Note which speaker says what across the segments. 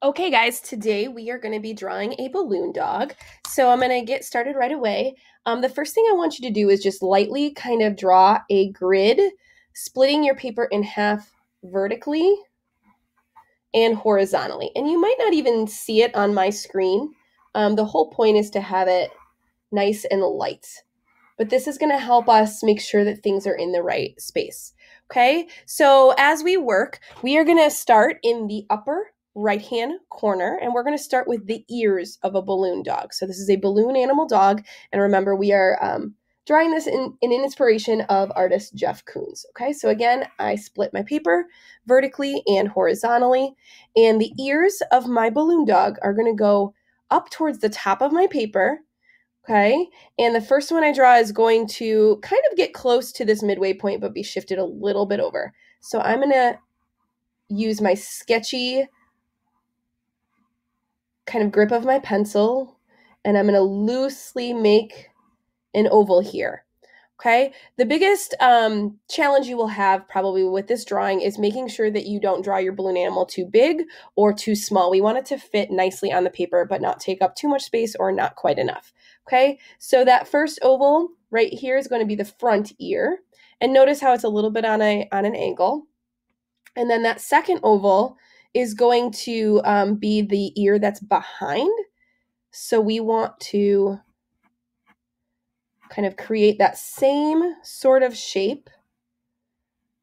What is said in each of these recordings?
Speaker 1: Okay, guys, today we are going to be drawing a balloon dog. So I'm going to get started right away. The first thing I want you to do is just lightly kind of draw a grid, splitting your paper in half vertically and horizontally. And you might not even see it on my screen. The whole point is to have it nice and light. But this is going to help us make sure that things are in the right space. Okay, so as we work, we are going to start in the upper right-hand corner, and we're going to start with the ears of a balloon dog. So this is a balloon animal dog, and remember, we are drawing this in inspiration of artist Jeff Koons. Okay, so again, I split my paper vertically and horizontally, and the ears of my balloon dog are going to go up towards the top of my paper. Okay, and the first one I draw is going to kind of get close to this midway point, but be shifted a little bit over. So I'm going to use my sketchy kind of grip of my pencil, and I'm going to loosely make an oval here. Okay, the biggest challenge you will have probably with this drawing is making sure that you don't draw your balloon animal too big or too small. We want it to fit nicely on the paper, but not take up too much space or not quite enough. Okay, so that first oval right here is going to be the front ear. And notice how it's a little bit on an angle. And then that second oval is going to be the ear that's behind. So we want to kind of create that same sort of shape,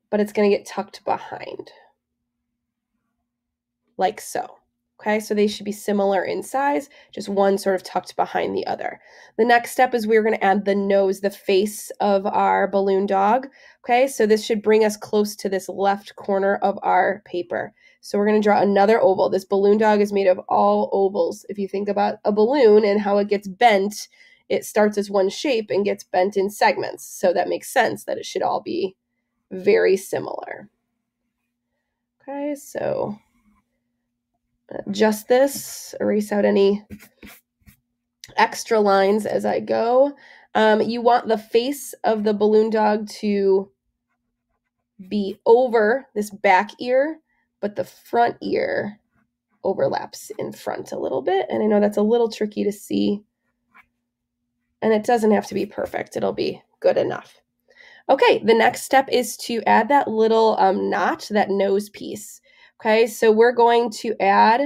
Speaker 1: but it's going to get tucked behind, like so. Okay, so they should be similar in size, just one sort of tucked behind the other. The next step is we're going to add the nose, the face of our balloon dog. Okay, so this should bring us close to this left corner of our paper. So we're going to draw another oval. This balloon dog is made of all ovals. If you think about a balloon and how it gets bent, it starts as one shape and gets bent in segments. So that makes sense that it should all be very similar. Okay, so adjust this, erase out any extra lines as I go. You want the face of the balloon dog to be over this back ear, but the front ear overlaps in front a little bit. And I know that's a little tricky to see. And it doesn't have to be perfect. It'll be good enough. Okay, the next step is to add that little notch, that nose piece. Okay, so we're going to add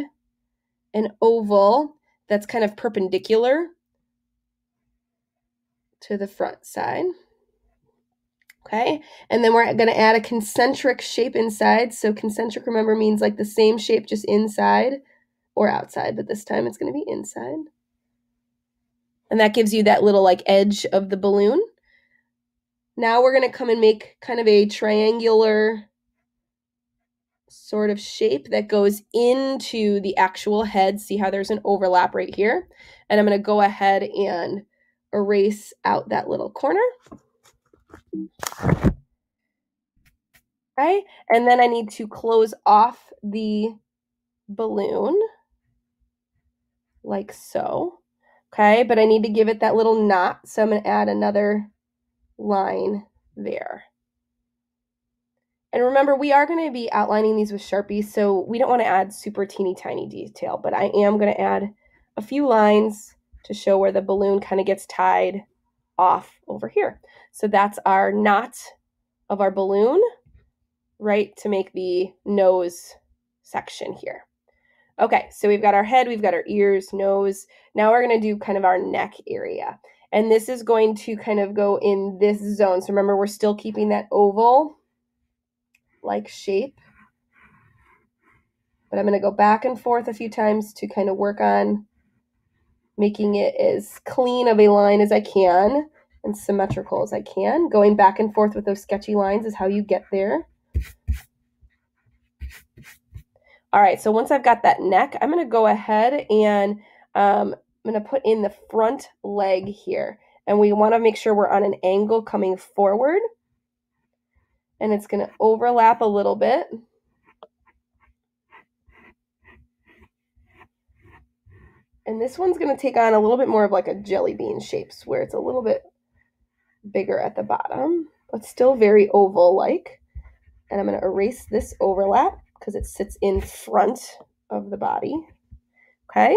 Speaker 1: an oval that's kind of perpendicular to the front side. Okay, and then we're going to add a concentric shape inside. So concentric, remember, means like the same shape just inside or outside, but this time it's going to be inside. And that gives you that little like edge of the balloon. Now we're going to come and make kind of a triangular sort of shape that goes into the actual head. See how there's an overlap right here? And I'm going to go ahead and erase out that little corner. Okay, and then I need to close off the balloon like so. Okay, but I need to give it that little knot, so I'm going to add another line there. And remember, we are going to be outlining these with Sharpie, so we don't want to add super teeny tiny detail, but I am going to add a few lines to show where the balloon kind of gets tied off over here. So that's our knot of our balloon, right, to make the nose section here. Okay, so we've got our head, we've got our ears, nose. Now we're going to do kind of our neck area. And this is going to kind of go in this zone. So remember, we're still keeping that oval-like shape. But I'm going to go back and forth a few times to kind of work on making it as clean of a line as I can and symmetrical as I can. Going back and forth with those sketchy lines is how you get there. All right, so once I've got that neck, I'm going to go ahead and I'm going to put in the front leg here. And we want to make sure we're on an angle coming forward. And it's going to overlap a little bit. And this one's going to take on a little bit more of like a jelly bean shape, where it's a little bit bigger at the bottom, but still very oval-like. And I'm going to erase this overlap because it sits in front of the body. Okay,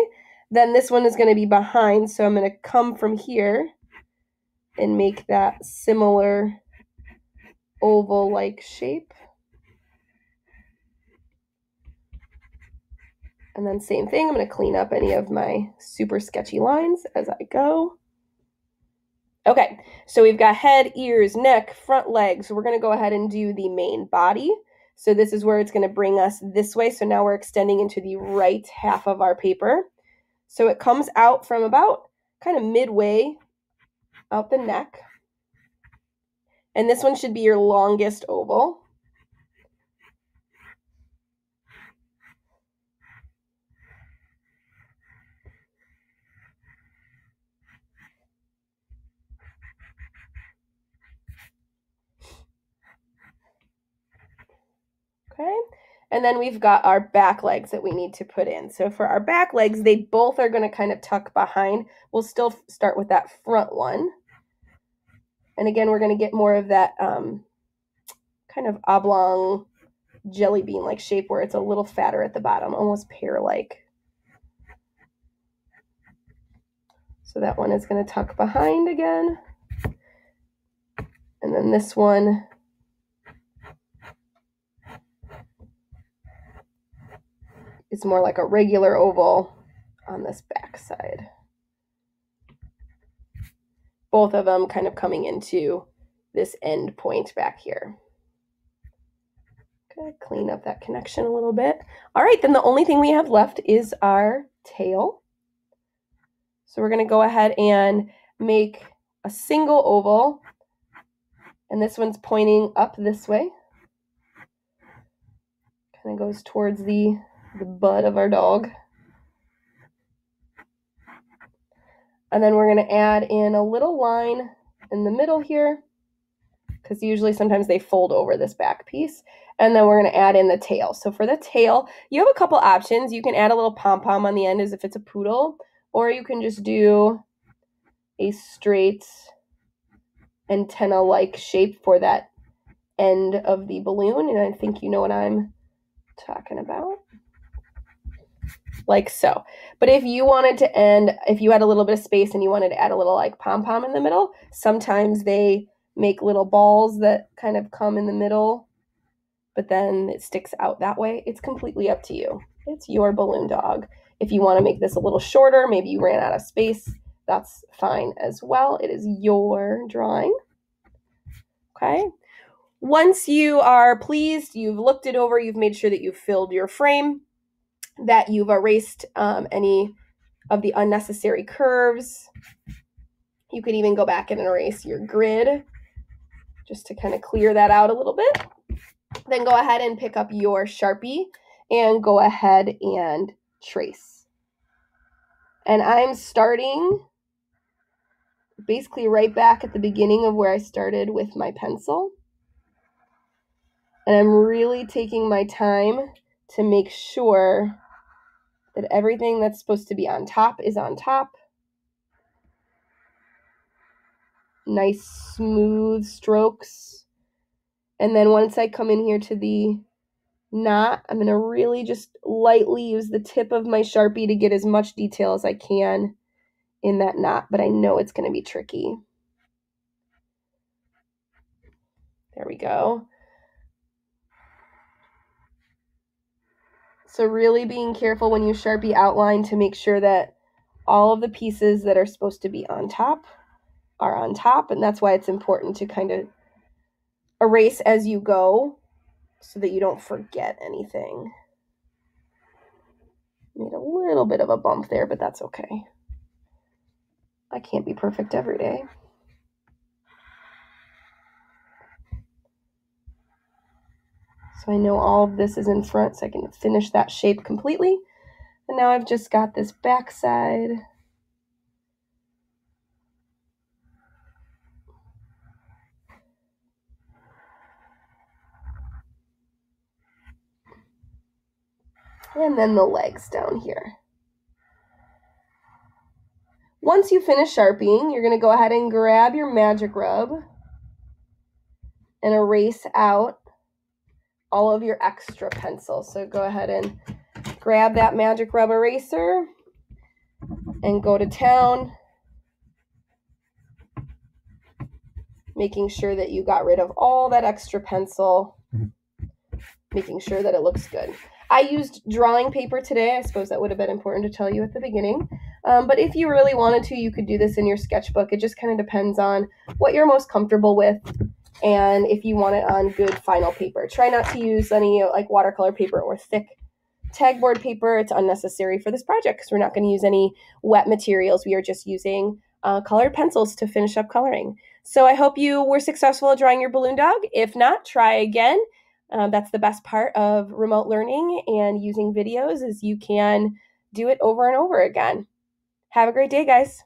Speaker 1: then this one is going to be behind, so I'm going to come from here and make that similar oval-like shape. And then same thing, I'm going to clean up any of my super sketchy lines as I go. Okay, so we've got head, ears, neck, front legs. So we're going to go ahead and do the main body. So this is where it's going to bring us this way. So now we're extending into the right half of our paper. So it comes out from about kind of midway out the neck. And this one should be your longest oval. Okay, and then we've got our back legs that we need to put in. So for our back legs, they both are going to kind of tuck behind. We'll still start with that front one. And again, we're going to get more of that kind of oblong jelly bean-like shape where it's a little fatter at the bottom, almost pear-like. So that one is going to tuck behind again. And then this one is more like a regular oval on this back side. Both of them kind of coming into this end point back here. Okay, clean up that connection a little bit. All right, then the only thing we have left is our tail. So we're going to go ahead and make a single oval, and this one's pointing up this way. Kind of goes towards the butt of our dog. And then we're going to add in a little line in the middle here, because usually sometimes they fold over this back piece. And then we're going to add in the tail. So for the tail, you have a couple options. You can add a little pom-pom on the end as if it's a poodle, or you can just do a straight antenna-like shape for that end of the balloon. And I think you know what I'm talking about. Like so. But if you wanted to end, if you had a little bit of space and you wanted to add a little like pom-pom in the middle, sometimes they make little balls that kind of come in the middle, but then it sticks out that way. It's completely up to you. It's your balloon dog. If you want to make this a little shorter, maybe you ran out of space, that's fine as well. It is your drawing. Okay. Once you are pleased, you've looked it over, you've made sure that you've filled your frame, that you've erased any of the unnecessary curves. You could even go back and erase your grid just to kind of clear that out a little bit. Then go ahead and pick up your Sharpie and go ahead and trace. And I'm starting basically right back at the beginning of where I started with my pencil. And I'm really taking my time to make sure that everything that's supposed to be on top is on top. Nice smooth strokes. And then once I come in here to the knot, I'm going to really just lightly use the tip of my Sharpie to get as much detail as I can in that knot, but I know it's going to be tricky. There we go. So really being careful when you Sharpie outline to make sure that all of the pieces that are supposed to be on top are on top, and that's why it's important to kind of erase as you go so that you don't forget anything. Made a little bit of a bump there, but that's okay. I can't be perfect every day. So I know all of this is in front, so I can finish that shape completely. And now I've just got this back side. And then the legs down here. Once you finish Sharpieing, you're going to go ahead and grab your magic rub and erase out all of your extra pencils. So go ahead and grab that magic rub eraser and go to town, making sure that you got rid of all that extra pencil, making sure that it looks good. I used drawing paper today. I suppose that would have been important to tell you at the beginning. But if you really wanted to, you could do this in your sketchbook. It just kind of depends on what you're most comfortable with and if you want it on good vinyl paper. Try not to use any like watercolor paper or thick tagboard paper. It's unnecessary for this project because we're not going to use any wet materials. We are just using colored pencils to finish up coloring. So I hope you were successful at drawing your balloon dog. If not, try again. That's the best part of remote learning and using videos is you can do it over and over again. Have a great day, guys.